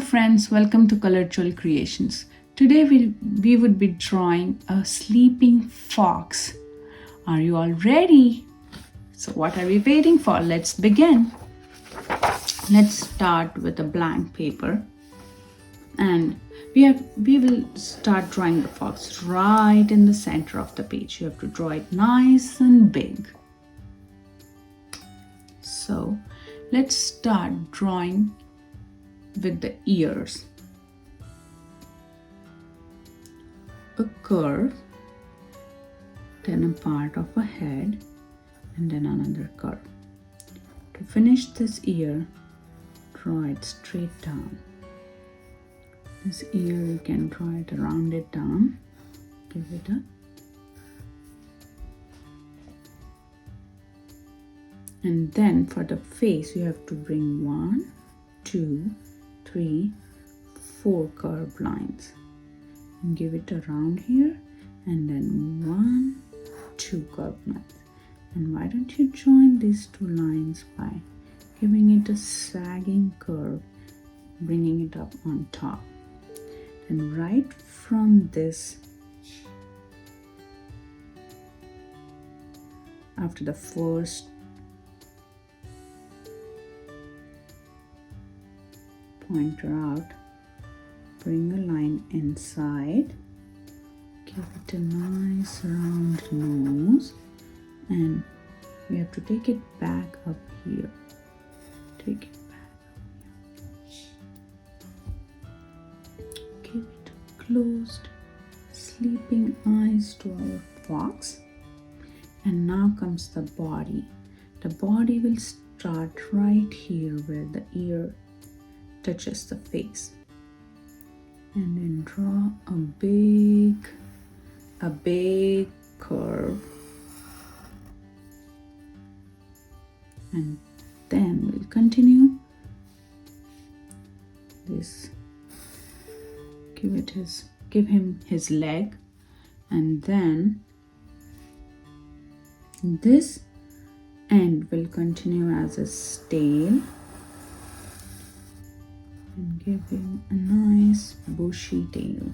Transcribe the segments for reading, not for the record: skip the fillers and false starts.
friends, welcome to Colorful Creations. Today we would be drawing a sleeping fox. Are you all ready? So what are we waiting for? Let's begin. Let's start with a blank paper and we will start drawing the fox right in the center of the page. You have to draw it nice and big. So let's start drawing with the ears. A curve, then a part of a head, and then another curve. To finish this ear, draw it straight down. This ear you can draw it, round it down, give it a and then for the face you have to bring 1, 2, 3, 4 curved lines and give it a round here and then 1, 2 curved lines. And why don't you join these two lines by giving it a sagging curve, bringing it up on top. And right from this, after the first pointer out, bring a line inside, give it a nice round nose, and we have to take it back up here. Take it back up here. Give it closed, sleeping eyes to our fox. And now comes the body. The body will start right here where the ear touches the face, and then draw a big curve, and then we'll continue this. Give him his leg, and then this end will continue as his tail. And give him a nice bushy tail.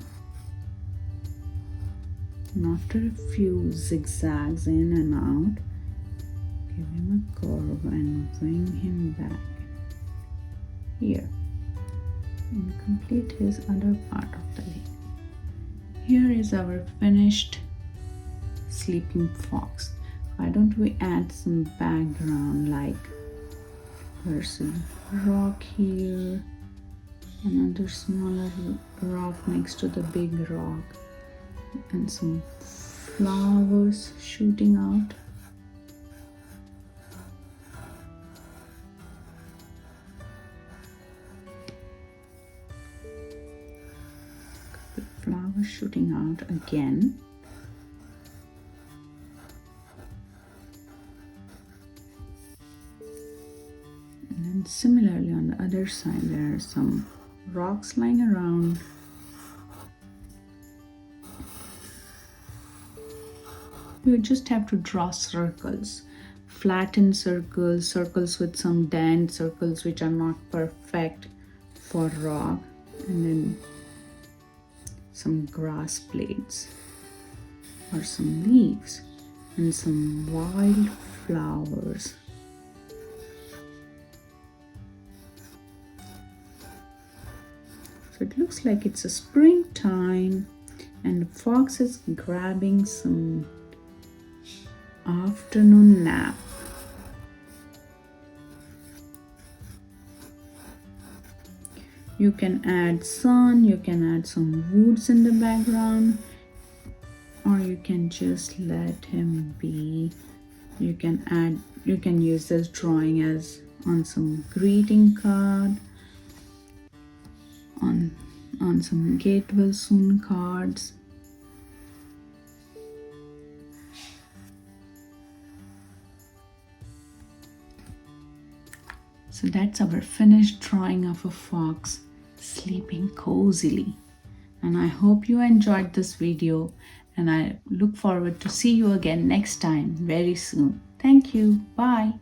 And after a few zigzags in and out, give him a curve and bring him back here. And complete his other part of the leg. Here is our finished sleeping fox. Why don't we add some background, like there's a rock here, another smaller rock next to the big rock, and some flowers shooting out. Flowers shooting out again. And then similarly on the other side there are some rocks lying around. You just have to draw circles, flattened circles, circles with some dent, circles which are not perfect for rock, and then some grass blades or some leaves and some wild flowers. So it looks like it's a springtime and the fox is grabbing some afternoon nap. You can add sun, you can add some woods in the background, or you can just let him be. You can use this drawing as on some greeting card, on some get well soon cards. So that's our finished drawing of a fox sleeping cozily. And I hope you enjoyed this video, and I look forward to see you again next time very soon. Thank you. Bye.